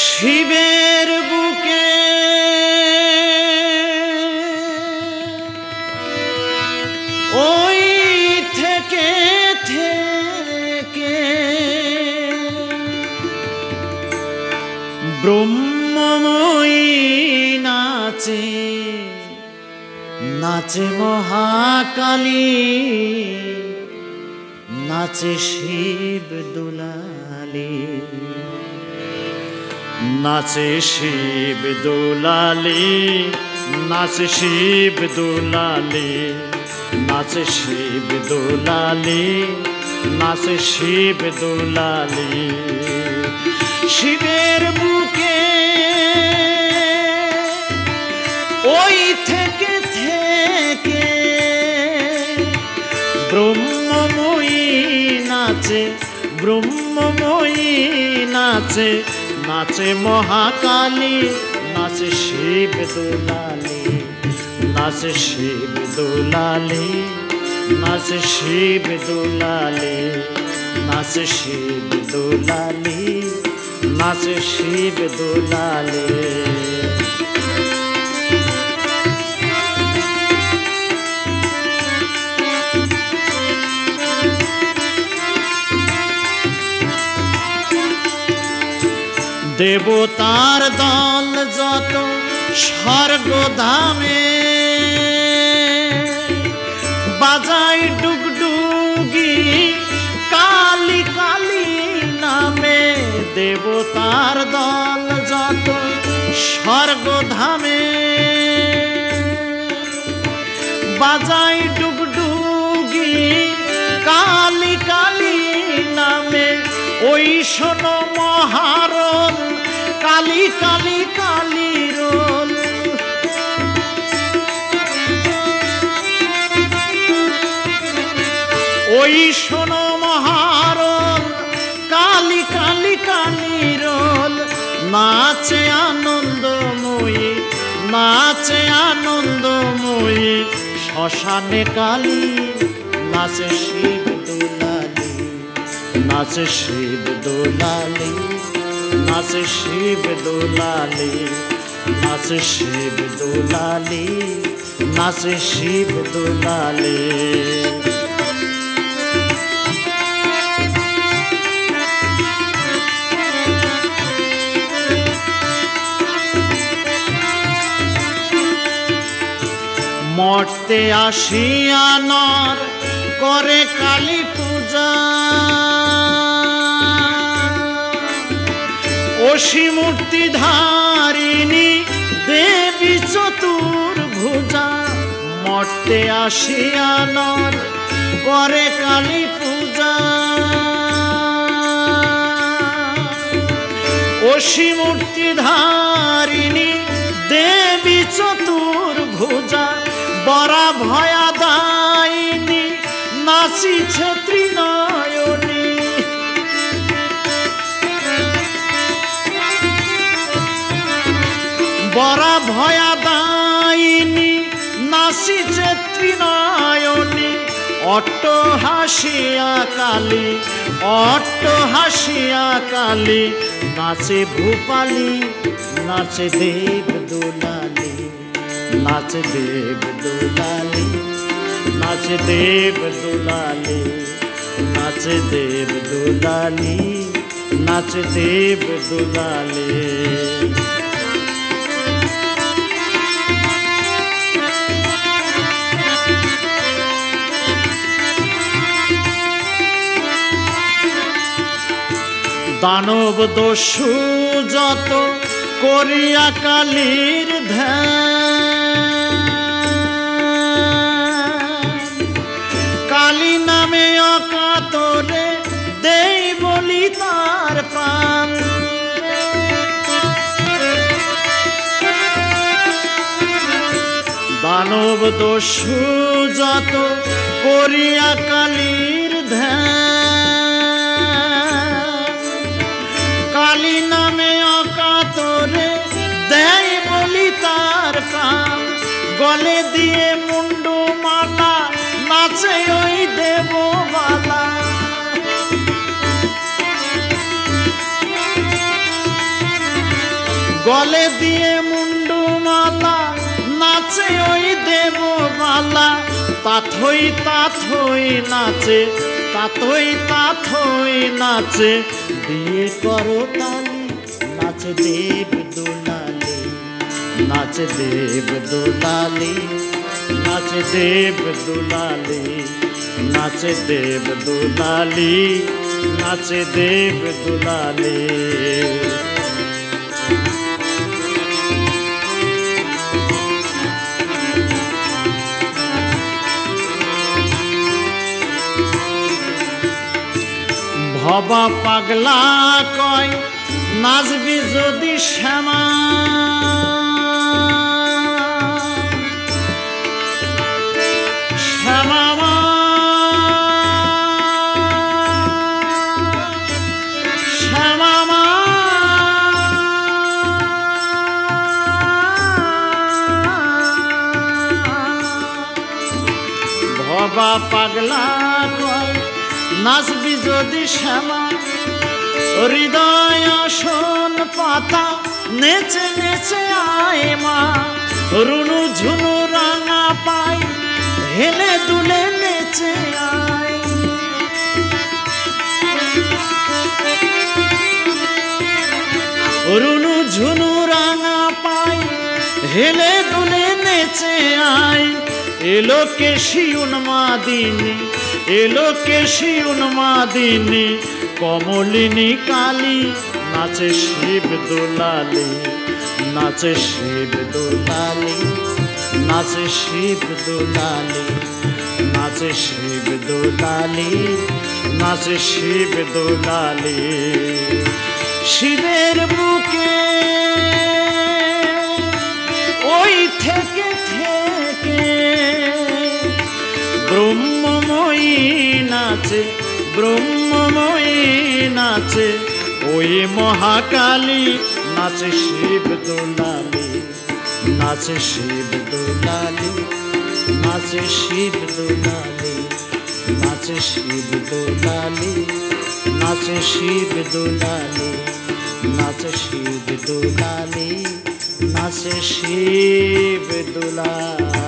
শিবের বুকে ওই থেকে থেকে ব্রহ্মময়ী নাচে নাচে মহাকালী, নাচে শিব দুলালী, নাচে শিব দুলালী, নাচে শিব দুলালী, নাচে শিব দুলালী, নাচে শিব দুলালী। শিবের বুকে ওই থেকে থেকে ব্রহ্মময়ী নাচে, ব্রহ্মময়ী নাচে, নাচে মহাকালী, নাচে শিব দুলালী, নাচে শিব দুলালী, নাচে শিব দুলালী, নাচে শিব দুলালী, নাচে শিব দুলালী। দেবতার দল যত স্বর্গধামে বাজাই ডুগডুগি কালী কালী নামে। দেবতার দল যত স্বর্গধামে বাজাই ডুগডুগি কালী কালী নামে। ওই শোনো মহারণ কালী কালী কালী রোল, ওই শোনো মহারণ কালী কালী কালী রোল। নাচে আনন্দময়ী, নাচে আনন্দময়ী শ্মশানে কালী, নাচে শিব দুলালী, নাচে শিব দুলালী, নাচে শিব দুলালী, নাচে শিব দুলালী, নাচে শিব দুলালী। মর্তে আসিয়া নর করে কালী পূজা, অসি মূর্তি ধারিণী দেবী চতুর্ভুজা। মর্তে আসিয়া নর করে কালী পূজা, অসি মূর্তি ধারিণী দেবী চতুর্ভুজা। বরা ভয়া দায়িনী নাচিছে ত্রিনয়নী, বরা ভয়া দায়িনী নাচিছে ত্রিনয়নী। অট্ট হাসিয়া কালী, অট্ট হাসিয়া কালী, নাচে ভূপালী, নাচে দেব দুলালী, নাচে দেব দুলালী, নাচে দেব দুলালী, নাচে দেব দুলালী, নাচে দেব দুলালী। দানব দস্যু যত করিয়া কালীর ধ্যান, কালী নামে অকাতরে দেই বলি তার প্রাণ। দানব দস্যু যত করিয়া কালীর ধ্যান, কালী নামে অকাতরে দেয় বলি তার প্রাণ। গলে দিয়ে মুন্ডু মালা নাচে ওই দেববালা, গলে দিয়ে মুন্ডু মালা নাচে ওই দেবমালা তাথই তাথই নাচে তাথই তাথই নাচে দিয়ে করো তালি নাচে দেব দুলালি নাচে দেব দুলালি নাচে দেব দুলালি নাচে দেব দুলালি নাচে দেব দুলালি ভবা পাগলা কয় নাচবি যদি শ্যামা শ্যামা শ্যামা ভবা পাগলা কয় নাচবি যদি শ্যামা হৃদয় আসন পাতা নেচে নেচে আয় মা রুনু ঝুনু রাঙা পাই হেলে দুলে নেচে আয় রুনু ঝুনু রাঙা পাই হেলে দুলে নেচে আয় এলো কেশি উন্মাদিনী এলো কেশি উন্মাদিনী কমলিনী কালী নাচে শিব দুলালি নাচে শিব দুলালি নাচে শিব দুলালি নাচে শিব দুলালি নাচে শিব দুলালি শিবের বুকে ওই থেকে থেকে ব্রহ্মময়ী নাচে ব্রহ্মময়ী নাচে ওই মহাকালী নাচে শিব দুলালি নাচে শিব দুলালি নাচে শিব দুলালি নাচে শিব দুলালি নাচে শিব দুলালি নাচে শিব দুলালি নাচে শিব দুলালি